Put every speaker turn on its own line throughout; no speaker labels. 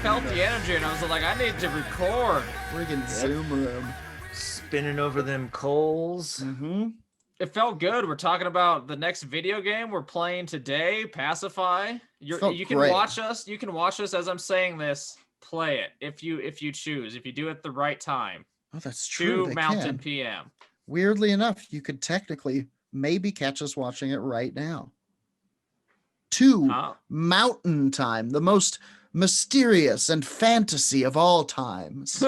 felt the energy, and I was like, I need to record.
Friggin' Zoom room.
Spinning over them coals.
Mm-hmm.
It felt good. We're talking about the next video game we're playing today, Pacify. You can
great.
watch us. You can watch us as I'm saying this. Play it if you choose. If you do it at the right time.
Oh, that's true.
2 Mountain PM.
Weirdly enough, you could technically maybe catch us watching it right now. 2 Mountain Time, the most mysterious and fantasy of all times.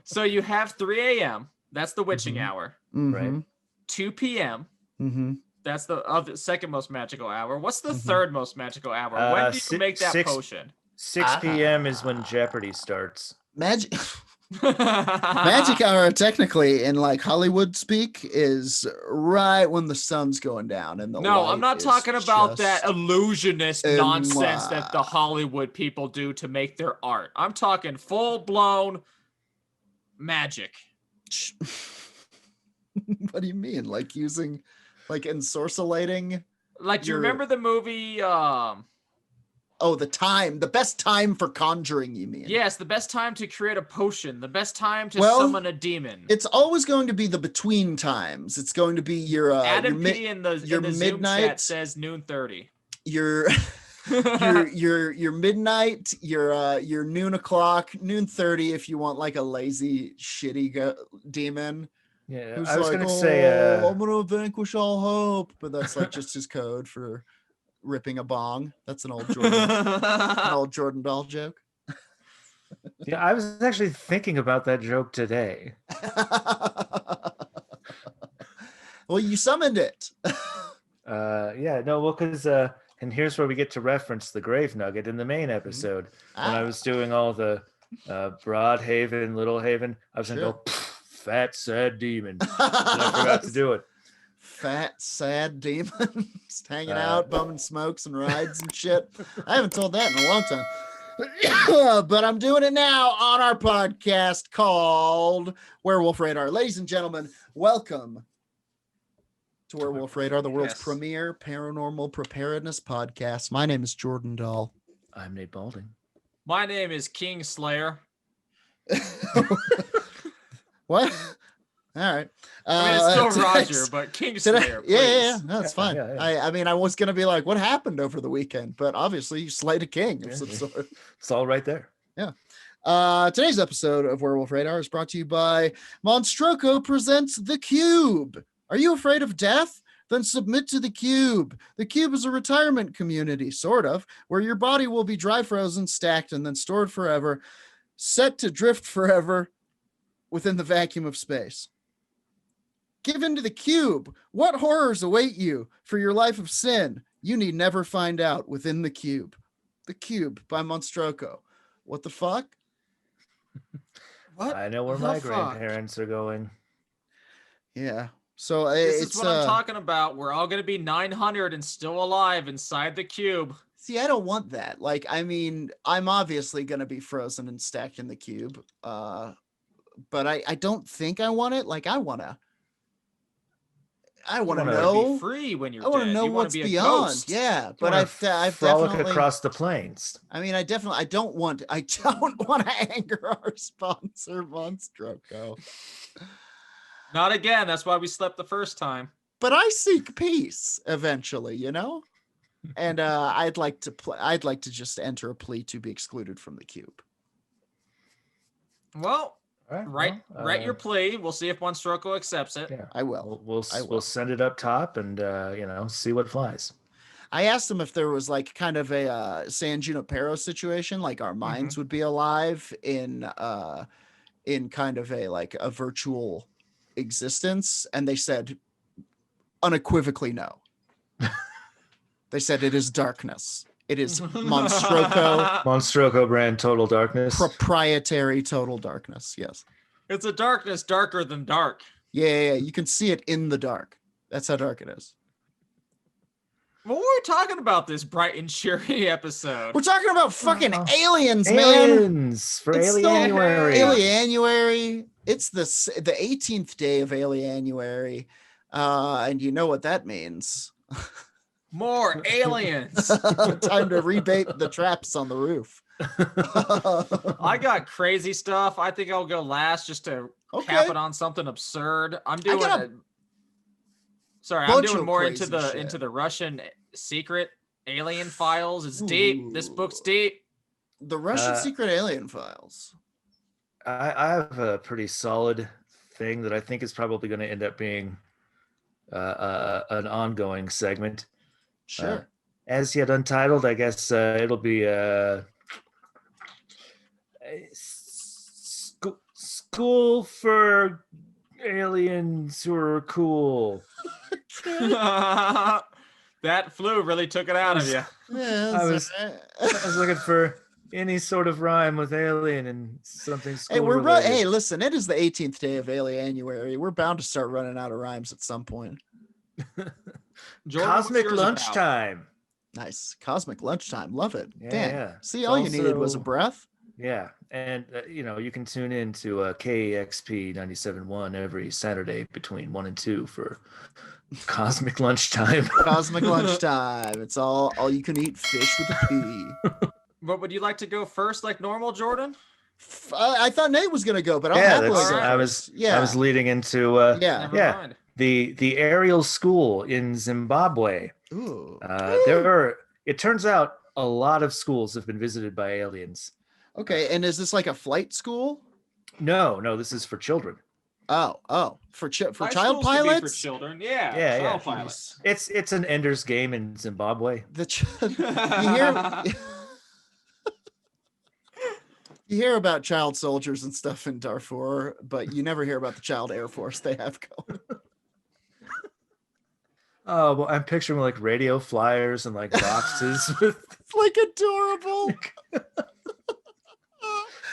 So you have 3 a.m. That's the witching hour.
Mm-hmm.
Right.
2 p.m.
Mm-hmm.
That's the second most magical hour. What's the third most magical hour? When do you make that potion?
6 p.m. is when Jeopardy starts.
Magic hour, technically, in like Hollywood speak, is right when the sun's going down. And
I'm not talking about that illusionist nonsense that the Hollywood people do to make their art. I'm talking full-blown magic.
What do you mean? Like using, like ensorcellating?
Like, do you remember the movie?
The best time for conjuring, you mean?
Yes, the best time to create a potion, the best time to summon a demon.
It's always going to be the between times. It's going to be your
Adam P in the
midnight
Zoom chat says noon 30.
Your midnight, your noon o'clock, noon 30 if you want like a lazy shitty demon.
Yeah,
who's
I was
like,
gonna say
I'm gonna vanquish all hope, but that's like just his code for ripping a bong. That's an old Jordan Doll joke.
Yeah, I was actually thinking about that joke today.
Well, you summoned it.
Because and here's where we get to reference the grave nugget in the main episode. When I was doing all the Broadhaven, Little Haven, I was gonna go fat sad demon. And I forgot to do it.
Fat sad demon just hanging out, bumming smokes and rides and shit. I haven't told that in a long time. But I'm doing it now on our podcast called Werewolf Radar. Ladies and gentlemen, welcome to Werewolf Radar, the world's premier paranormal preparedness podcast. My name is Jordan Dahl.
I'm Nate Balding.
My name is King Slayer.
What? All right.
I mean, it's still Roger, but King Slayer.
Yeah, that's fine.
Yeah.
I mean, I was going to be like, what happened over the weekend? But obviously, you slayed a king of some sort.
It's all right there.
Yeah. Today's episode of Werewolf Radar is brought to you by Monstroco presents The Cube. Are you afraid of death? Then submit to The Cube. The Cube is a retirement community, sort of, where your body will be dry frozen, stacked, and then stored forever, set to drift forever within the vacuum of space. Give into The Cube. What horrors await you for your life of sin? You need never find out within The Cube. The Cube by Monstroco. What the fuck?
What?
I know where my grandparents are going.
Yeah. So
this is what I'm talking about. We're all going to be 900 and still alive inside The Cube.
See, I don't want that. Like, I mean, I'm obviously going to be frozen and stacked in The Cube. But I don't think I want it. Like, I want to know.
Be free when you're
I want to know what's beyond. Yeah, but I've definitely
across the plains.
I mean, I don't want to anger our sponsor, Monstroco.
Not again. That's why we slept the first time.
But I seek peace eventually, you know. And I'd like to just enter a plea to be excluded from The Cube.
Well. Write your plea. We'll see if Monstroco accepts it.
Yeah, I will.
We'll send it up top and see what flies.
I asked him if there was like kind of a San Junipero situation, like our minds would be alive in kind of a virtual existence, and they said unequivocally no. They said it is darkness. It is
Monstroco brand Total Darkness.
Proprietary Total Darkness, yes.
It's a darkness darker than dark.
Yeah. You can see it in the dark. That's how dark it is.
What were we talking about this bright and cheery episode?
We're talking about fucking aliens, man.
Aliens for Alienuary.
Alienuary. It's the 18th day of Alienuary. And you know what that means.
More aliens.
Time to rebait the traps on the roof.
I got crazy stuff. I think I'll go last just to cap it on something absurd. I'm doing more into the Russian secret alien files. It's deep. This book's deep.
The Russian secret alien files.
I have a pretty solid thing that I think is probably going to end up being an ongoing segment.
Sure.
As yet untitled, I guess it'll be school for aliens who are cool.
That flu really took it out of you.
Yeah,
I was looking for any sort of rhyme with alien and something school related.
Hey, listen, it is the 18th day of Alienuary. We're bound to start running out of rhymes at some point.
Jordan,
Cosmic lunchtime.
Nice. Cosmic lunchtime. Love it.
Yeah,
Damn.
yeah.
See, all you needed was a breath.
Yeah. And, you can tune in to KXP 97.1 every Saturday between 1 and 2 for Cosmic lunchtime.
Cosmic lunchtime. It's all you can eat fish with a P.
But would you like to go first like normal, Jordan?
I thought Nate was going to go, but I'll
yeah,
happily go.
I was leading into
Never mind.
The aerial school in Zimbabwe.
Ooh.
It turns out a lot of schools have been visited by aliens.
Okay, and is this like a flight school?
No, this is for children.
Oh, for child
pilots?
For
children,
yeah.
Child pilots.
It's an Ender's Game in Zimbabwe.
You hear about child soldiers and stuff in Darfur, but you never hear about the child Air Force they have going.
Oh, well, I'm picturing like radio flyers and like boxes with
it's like adorable.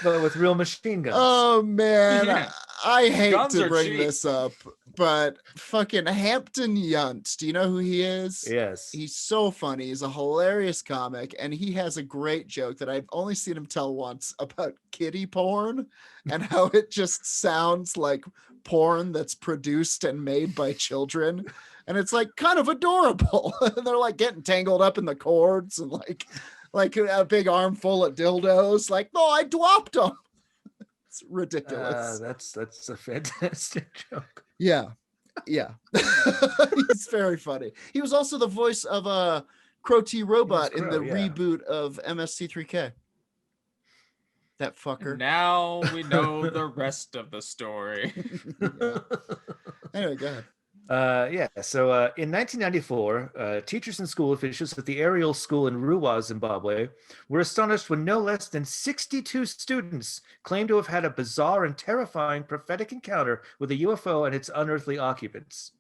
But with real machine guns.
Oh man,
Yeah.
I hate
Guns
to
are
bring
cheap.
this up, but fucking Hampton Yount, do you know who he is?
Yes.
He's so funny. He's a hilarious comic, and he has a great joke that I've only seen him tell once about kiddie porn and how it just sounds like porn that's produced and made by children. And it's like kind of adorable. They're like getting tangled up in the cords and like a big armful of dildos. Like, no, I dropped them. It's ridiculous.
That's a fantastic joke.
Yeah. He's very funny. He was also the voice of Crow T Robot in the reboot of MST3K. That fucker.
Now we know the rest of the story.
Yeah. Anyway, go ahead.
So in 1994, teachers and school officials at the aerial school in Ruwa, Zimbabwe, were astonished when no less than 62 students claimed to have had a bizarre and terrifying prophetic encounter with a UFO and its unearthly occupants.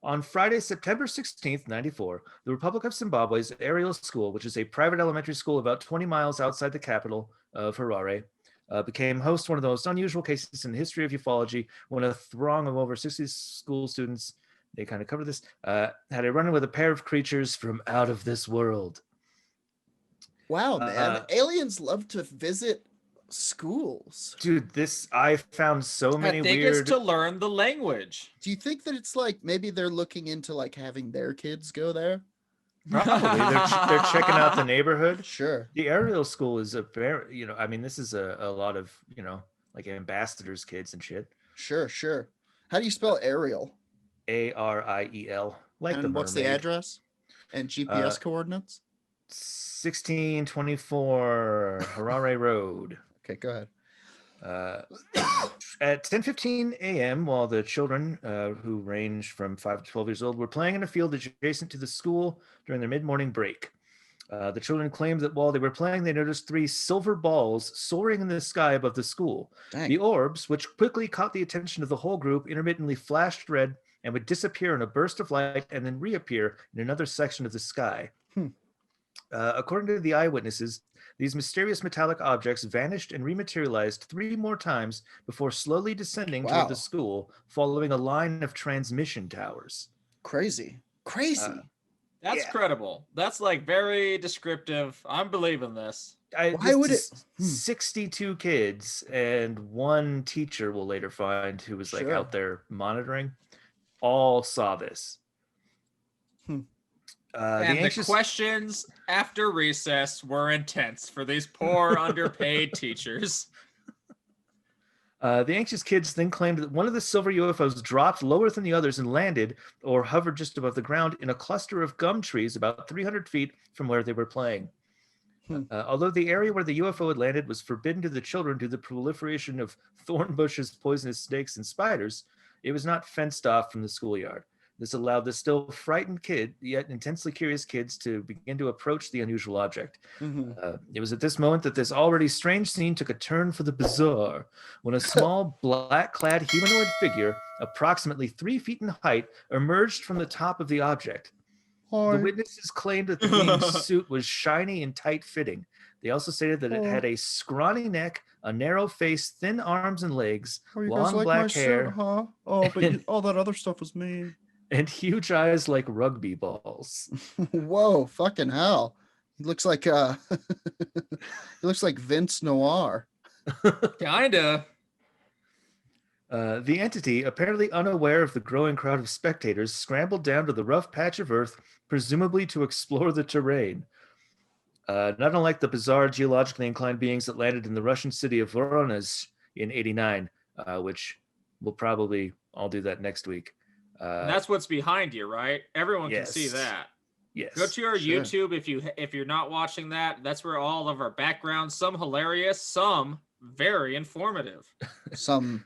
On Friday, September 16th, 94, the Republic of Zimbabwe's aerial school, which is a private elementary school about 20 miles outside the capital of Harare, became host to one of the most unusual cases in the history of ufology when a throng of over 60 school students, they kind of covered this, had a run-in with a pair of creatures from out of this world.
Wow, man. Aliens love to visit schools.
Dude, I found so many weird...
it's to learn the language.
Do you think that it's like maybe they're looking into like having their kids go there?
Probably. They're checking out the neighborhood.
Sure.
The aerial school is a very, this is a lot of, like ambassadors' kids and shit.
Sure. How do you spell Ariel?
Ariel. Like
and
the mermaid.
What's the address? And GPS coordinates?
1624 Harare Road.
Okay, go ahead.
At 10:15 a.m., while the children, who ranged from 5 to 12 years old, were playing in a field adjacent to the school during their mid-morning break. The children claimed that while they were playing, they noticed 3 silver balls soaring in the sky above the school.
Dang.
The orbs, which quickly caught the attention of the whole group, intermittently flashed red and would disappear in a burst of light and then reappear in another section of the sky. According to the eyewitnesses, these mysterious metallic objects vanished and rematerialized 3 more times before slowly descending toward the school, following a line of transmission towers.
Crazy.
That's credible. That's like very descriptive. I'm believing this.
Why would it?
62 kids and 1 teacher we'll later find who was like out there monitoring, all saw this.
The questions after recess were intense for these poor underpaid teachers.
The anxious kids then claimed that one of the silver UFOs dropped lower than the others and landed or hovered just above the ground in a cluster of gum trees about 300 feet from where they were playing. Although the area where the UFO had landed was forbidden to the children due to the proliferation of thorn bushes, poisonous snakes, and spiders, it was not fenced off from the schoolyard. This allowed the still frightened kid, yet intensely curious kids, to begin to approach the unusual object. It was at this moment that this already strange scene took a turn for the bizarre, when a small black-clad humanoid figure, approximately 3 feet in height, emerged from the top of the object. The witnesses claimed that the being's suit was shiny and tight-fitting. They also stated that it had a scrawny neck, a narrow face, thin arms and legs, long black hair.
Suit, huh? Oh, but all that other stuff was me.
And huge eyes like rugby balls.
Whoa, fucking hell. He looks like he looks like Vince Noir.
Kinda.
The entity, apparently unaware of the growing crowd of spectators, scrambled down to the rough patch of earth, presumably to explore the terrain. Not unlike the bizarre geologically inclined beings that landed in the Russian city of Voronezh in '89, which we'll probably all do that next week.
And that's what's behind you, right? Everyone can see that.
Yes.
Go to our YouTube if you're not watching that. That's where all of our backgrounds, some hilarious, some very informative,
some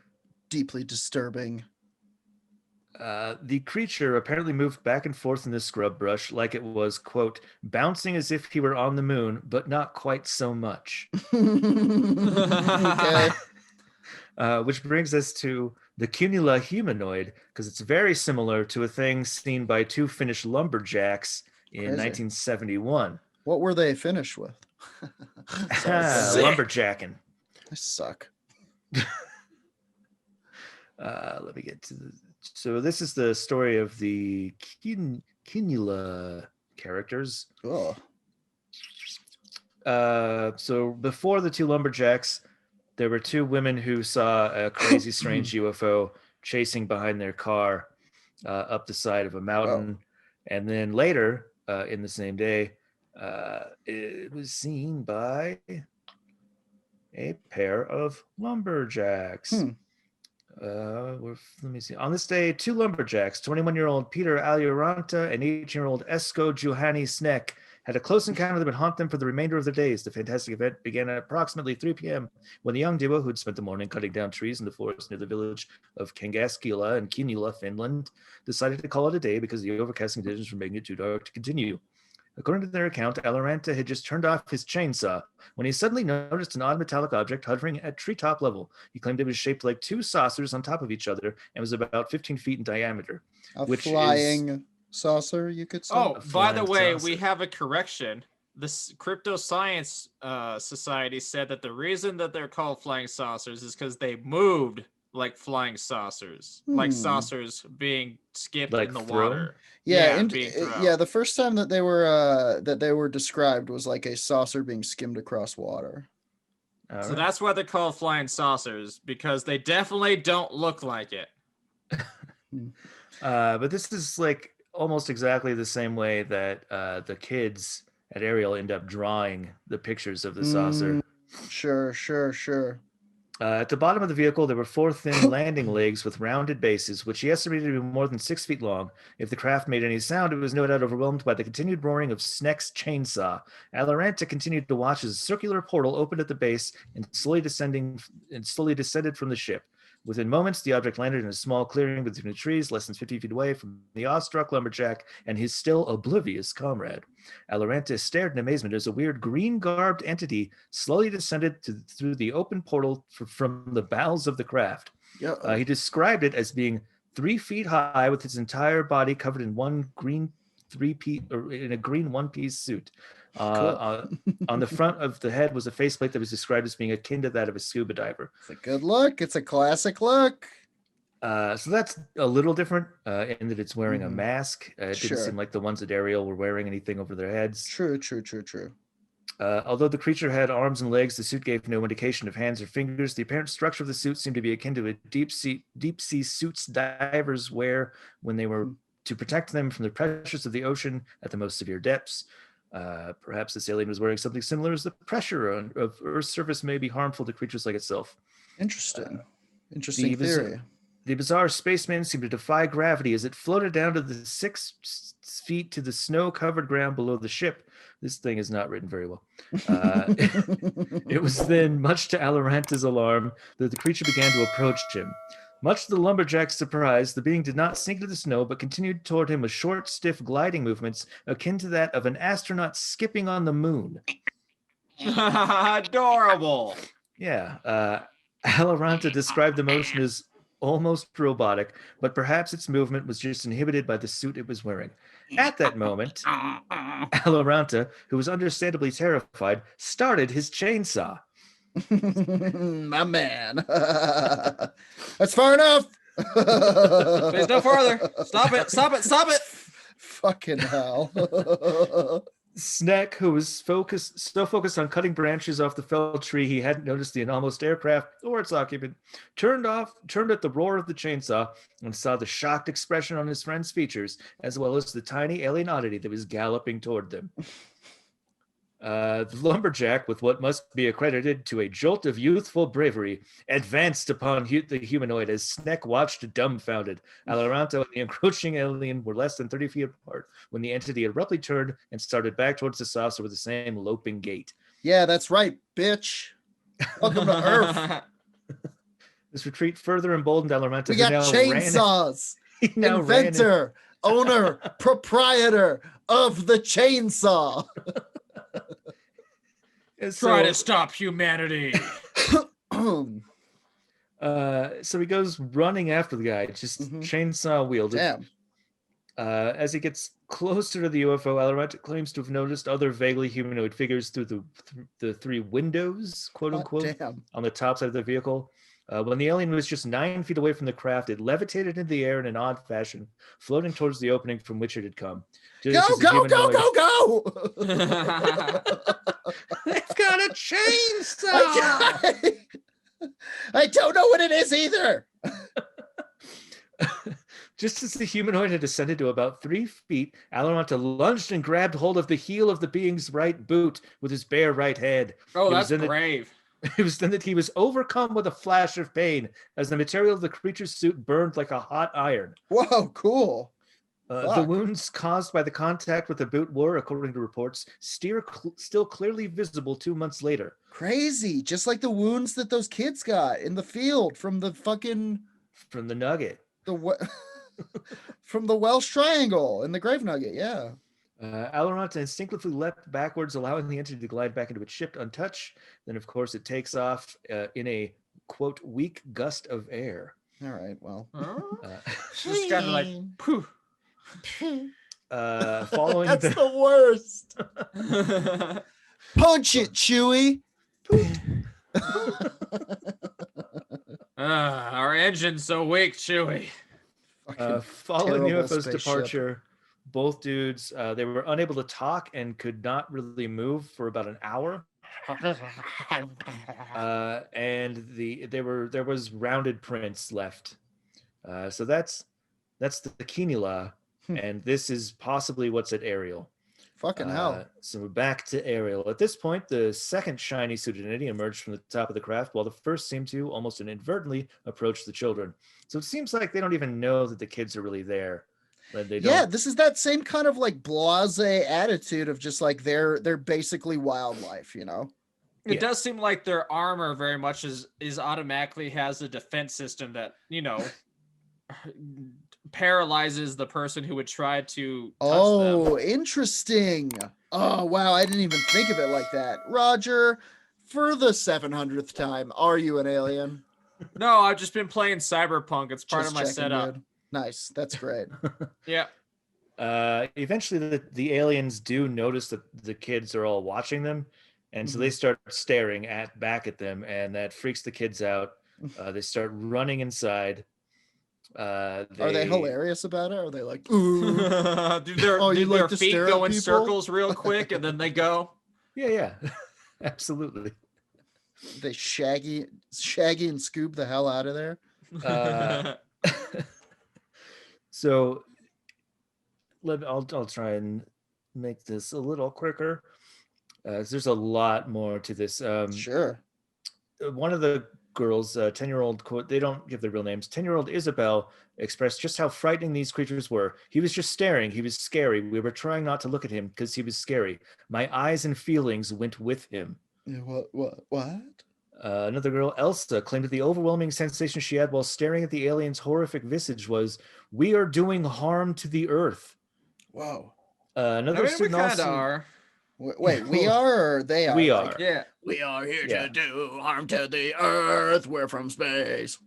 deeply disturbing.
The creature apparently moved back and forth in the scrub brush like it was, quote, bouncing as if he were on the moon, but not quite so much.
Okay.
Which brings us to the cunula humanoid, because it's very similar to a thing seen by 2 Finnish lumberjacks in 1971.
What were they finished with?
Lumberjacking.
I suck.
Let me get to the... So this is the story of the cunula characters.
Oh.
So before the 2 lumberjacks, there were 2 women who saw a crazy, strange UFO chasing behind their car up the side of a mountain. And then later, in the same day, it was seen by a pair of lumberjacks. Let me see. On this day, 2 lumberjacks, 21-year-old Peter Alioranta and 18-year-old Esko Juhani Snek, had a close encounter that would haunt them for the remainder of their days. The fantastic event began at approximately 3 p.m. when the young duo, who'd spent the morning cutting down trees in the forest near the village of Kangaskila in Kinula, Finland, decided to call it a day because the overcast conditions were making it too dark to continue. According to their account, Aloranta had just turned off his chainsaw when he suddenly noticed an odd metallic object hovering at treetop level. He claimed it was shaped like 2 saucers on top of each other and was about 15 feet in diameter.
A flying saucer, you could say?
Oh, by the way, we have a correction. The Crypto Science Society said that the reason that they're called flying saucers is because they moved like flying saucers, like saucers being skipped
like
in the
thrown?
water.
The first time that they were described was like a saucer being skimmed across water.
So that's why they're called flying saucers, because they definitely don't look like it.
But this is like almost exactly the same way that the kids at Ariel end up drawing the pictures of the saucer.
Sure.
At the bottom of the vehicle, there were 4 thin landing legs with rounded bases, which he estimated to be more than 6 feet long. If the craft made any sound, it was no doubt overwhelmed by the continued roaring of Snek's chainsaw. Aloranta continued to watch as a circular portal opened at the base and slowly descended from the ship. Within moments, the object landed in a small clearing between the trees, less than 50 feet away from the awestruck lumberjack and his still oblivious comrade. Aloranta stared in amazement as a weird green-garbed entity slowly descended through the open portal from the bowels of the craft. He described it as being 3 feet high, with its entire body covered in one green one-piece suit. On the front of the head was a faceplate that was described as being akin to that of a scuba diver.
It's a good look. It's a classic look.
So that's a little different in that it's wearing a mask. It didn't seem like the ones at Ariel were wearing anything over their heads.
True.
Although the creature had arms and legs, the suit gave no indication of hands or fingers. The apparent structure of the suit seemed to be akin to a deep sea suits divers wear when they were to protect them from the pressures of the ocean at the most severe depths. Perhaps this alien was wearing something similar, as the pressure of Earth's surface may be harmful to creatures like itself.
Interesting
The
theory.
The bizarre spaceman seemed to defy gravity as it floated down to the 6 feet to the snow-covered ground below the ship. This thing is not written very well. It was then, much to Alaranta's alarm, that the creature began to approach him. Much to the lumberjack's surprise, the being did not sink into the snow, but continued toward him with short, stiff gliding movements akin to that of an astronaut skipping on the moon.
Adorable.
Yeah. Alaranta described the motion as almost robotic, but perhaps its movement was just inhibited by the suit it was wearing. At that moment, Alaranta, who was understandably terrified, started his chainsaw.
My man. That's far enough.
There's no farther. Stop it. Stop it. Stop it.
Fucking hell.
Snack, who was so focused on cutting branches off the felled tree he hadn't noticed the anomalous aircraft or its occupant, turned at the roar of the chainsaw and saw the shocked expression on his friend's features, as well as the tiny alien oddity that was galloping toward them. The lumberjack, with what must be accredited to a jolt of youthful bravery, advanced upon the humanoid as Sneck watched dumbfounded. Alaranta and the encroaching alien were less than 30 feet apart when the entity abruptly turned and started back towards the saucer with the same loping gait.
Yeah, that's right, bitch. Welcome to Earth.
This retreat further emboldened Alaranta.
We got chainsaws. Inventor, owner, proprietor of the chainsaw.
Try to stop humanity.
So he goes running after the guy, just chainsaw wielded.
Damn.
As he gets closer to the UFO, Alaranta claims to have noticed other vaguely humanoid figures through the 3 windows, quote unquote, on the top side of the vehicle. When the alien was just 9 feet away from the craft, it levitated into the air in an odd fashion, floating towards the opening from which it had come.
Go!
It's got a chainsaw!
I don't know what it is either.
Just as the humanoid had descended to about 3 feet, Alaranta lunged and grabbed hold of the heel of the being's right boot with his bare right hand.
Oh, that's brave.
It was then that he was overcome with a flash of pain as the material of the creature's suit burned like a hot iron.
Whoa, cool.
The wounds caused by the contact with the boot were, according to reports, still clearly visible 2 months later.
Crazy. Just like the wounds that those kids got in the field from the
nugget.
From the Welsh Triangle and the Grave Nugget, yeah.
Alaranta instinctively leapt backwards, allowing the entity to glide back into its ship untouched. Then, of course, it takes off in a, quote, weak gust of air.
All right, well.
Just kind of like, poof.
Following
That's the worst. Punch it, Chewie.
Our engine's so weak, Chewie.
Following the UFO's departure, both dudes they were unable to talk and could not really move for about an hour. And there was rounded prints left. So that's the Kinila. And this is possibly what's at Ariel.
Fucking hell.
So we're back to Ariel. At this point, the second shiny suited entity emerged from the top of the craft, while the first seemed to almost inadvertently approach the children. So it seems like they don't even know that the kids are really there.
Yeah, this is that same kind of like blasé attitude of just like they're basically wildlife, you know?
It does seem like their armor very much is automatically has a defense system that, you know, paralyzes the person who would try to touch them.
Interesting. Oh wow, I didn't even think of it like that. Roger, for the 700th time, are you an alien?
No, I've just been playing Cyberpunk. It's part of my setup.
Dude. Nice, that's great.
Yeah.
Eventually the aliens do notice that the kids are all watching them, and so they start staring back at them, and that freaks the kids out. They start running inside.
Are they hilarious about it? Or are they like, ooh?
do their feet go in circles real quick and then they go?
Yeah. Absolutely.
They shaggy and Scoob the hell out of there.
So I'll try and make this a little quicker. 'Cause there's a lot more to this.
Sure.
One of the girls, 10-year-old, they don't give their real names. 10-year-old Isabel expressed just how frightening these creatures were. He was just staring. He was scary. We were trying not to look at him because he was scary. My eyes and feelings went with him.
Yeah, what?
Another girl, Elsa, claimed that the overwhelming sensation she had while staring at the alien's horrific visage was, "We are doing harm to the earth."
Whoa.
Another
I mean, we
student
kind of
also.
are.
Wait, we are or they are?
We
Like,
are.
Yeah.
we are here
Yeah.
to do harm to the earth. We're from space.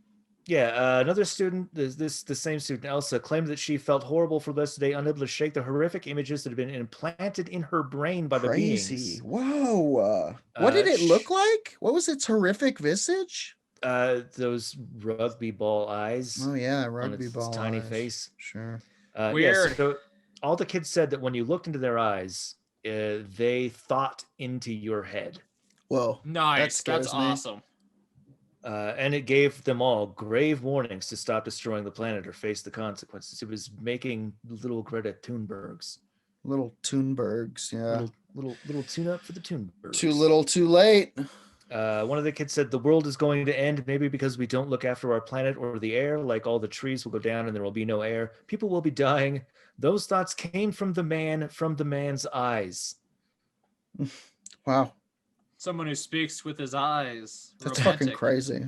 Yeah, another student, the same student, Elsa, claimed that she felt horrible for the rest of the day, unable to shake the horrific images that had been implanted in her brain by the
Crazy.
beings.
Whoa. What did it look like? What was its horrific visage?
Those rugby ball eyes.
Oh yeah,
on
rugby
its
ball.
tiny
eyes.
face.
Sure.
Weird.
So all the kids said that when you looked into their eyes, they thought into your head.
Whoa.
Nice. That's
scares me.
awesome.
And it gave them all grave warnings to stop destroying the planet or face the consequences. It was making little Greta Thunbergs.
Little Thunbergs, yeah.
Little tune up for the Thunbergs.
Too little, too late.
One of the kids said the world is going to end maybe because we don't look after our planet or the air. Like all the trees will go down and there will be no air. People will be dying. Those thoughts came from the man's eyes.
Wow.
Someone who speaks with his eyes.
That's
Romantic.
fucking crazy.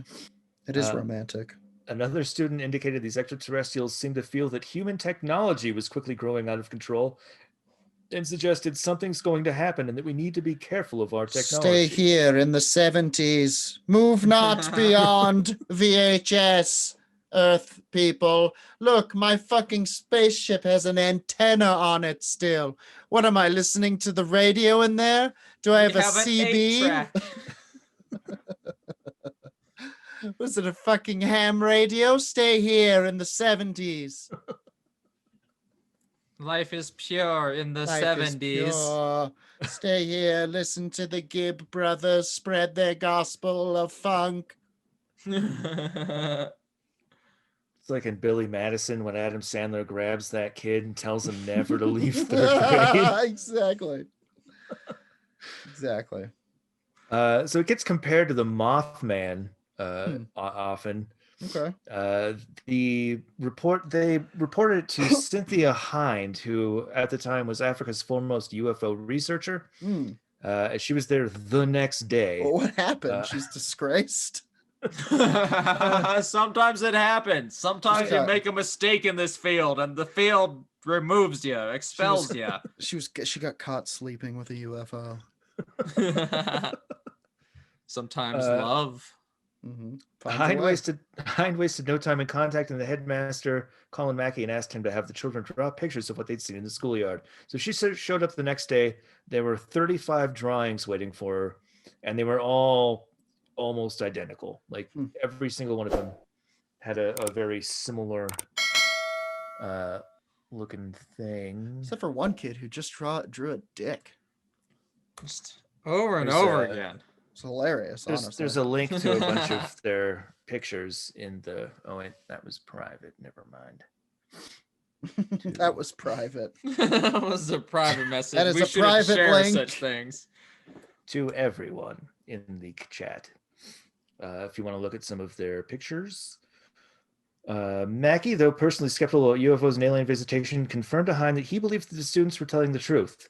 It is romantic.
Another student indicated these extraterrestrials seemed to feel that human technology was quickly growing out of control and suggested something's going to happen and that we need to be careful of our technology.
Stay here in the 70s. Move not beyond VHS, Earth people. Look, my fucking spaceship has an antenna on it still. What am I listening to the radio in there? Do I have a
an
CB?
8-track.
Was it a fucking ham radio? Stay here in the 70s.
Life is pure in the
Life is
70s.
pure. Stay here, listen to the Gibb brothers spread their gospel of funk.
It's like in Billy Madison when Adam Sandler grabs that kid and tells him never to leave third grade.
Exactly. Exactly.
So it gets compared to the Mothman often.
Okay.
They reported it to Cynthia Hind, who at the time was Africa's foremost UFO researcher. She was there the next day.
Well, what happened? She's disgraced.
Sometimes it happens. Sometimes you make a mistake in this field and the field removes you, expels you.
She got caught sleeping with a UFO.
Sometimes love.
Hind wasted no time in contacting the headmaster, Colin Mackey, and asked him to have the children draw pictures of what they'd seen in the schoolyard. So she showed up the next day. There were 35 drawings waiting for her, and they were all almost identical. Like every single one of them had a very similar looking thing.
Except for one kid who just drew a dick.
Just over and over again.
It's hilarious, honestly.
There's a link to a bunch of their pictures in the... Oh, wait, that was private. Never mind.
That was private.
That was a private message.
That is
we
a
shouldn't
private
share
link.
such things.
To everyone in the chat. If you want to look at some of their pictures. Mackey, though personally skeptical about UFOs and alien visitation, confirmed to Hind that he believed that the students were telling the truth.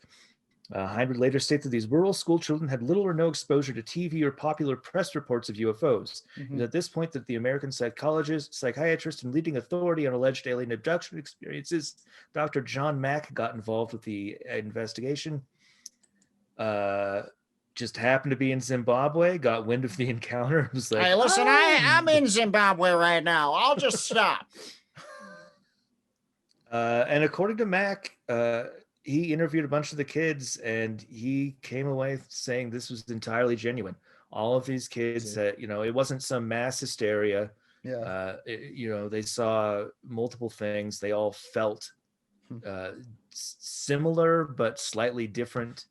Hind would later state that these rural school children had little or no exposure to TV or popular press reports of UFOs. It was at this point that the American psychologist, psychiatrist, and leading authority on alleged alien abduction experiences, Dr. John Mack, got involved with the investigation. Just happened to be in Zimbabwe, got wind of the encounter. Was like,
hey, listen, I'm in Zimbabwe right now. I'll just stop.
And according to Mack, he interviewed a bunch of the kids and he came away saying this was entirely genuine. All of these kids that, it wasn't some mass hysteria.
Yeah.
They saw multiple things. They all felt similar, but slightly different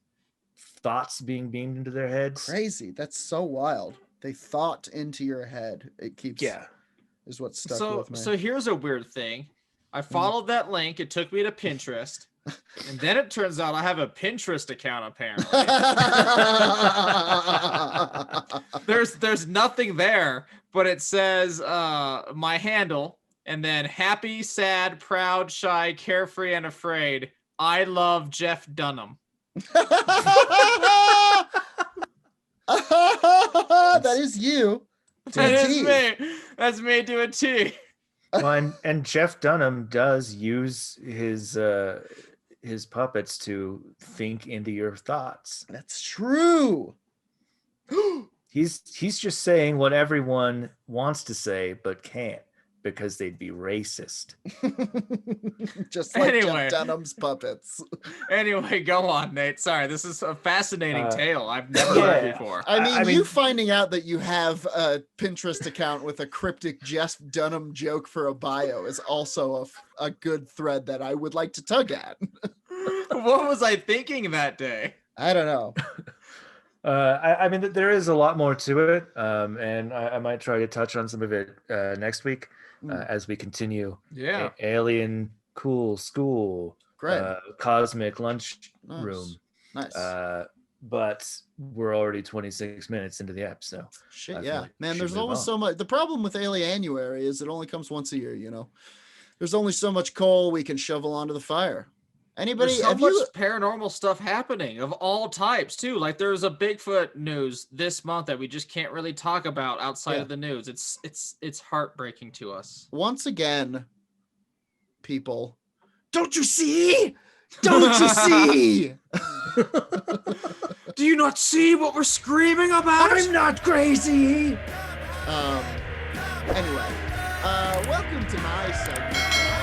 thoughts being beamed into their heads.
Crazy. That's so wild. They thought into your head. It keeps, is what stuck with me.
So here's a weird thing. I followed that link. It took me to Pinterest. And then it turns out I have a Pinterest account, apparently. There's nothing there, but it says my handle, and then happy, sad, proud, shy, carefree, and afraid. I love Jeff Dunham.
That is you.
That is me. That's me to a T.
Well, and Jeff Dunham does use his puppets to think into your thoughts.
That's true.
He's just saying what everyone wants to say but can't, because they'd be racist.
Just like
Anyway.
Jeff Dunham's puppets.
Anyway, go on, Nate. Sorry, this is a fascinating tale I've never heard before.
I mean, you finding out that you have a Pinterest account with a cryptic Jeff Dunham joke for a bio is also a good thread that I would like to tug at.
What was I thinking that day?
I don't know.
I mean, there is a lot more to it, and I might try to touch on some of it next week as we continue.
Yeah.
Alien cool school.
Great.
Cosmic lunch room.
Nice.
But we're already 26 minutes into the episode.
Shit,
I
yeah.
feel like
Man,
we
there's
should move
always
on.
so much. The problem with Alienuary is it only comes once a year, you know? There's only so much coal we can shovel onto the fire. Anybody?
There's so
have
much
you?
paranormal stuff happening of all types too. Like there's a Bigfoot news this month that we just can't really talk about outside of the news. It's heartbreaking to us.
Once again, people, don't you see? Don't you see?
Do you not see what we're screaming about?
I'm not crazy. Anyway, welcome to my segment.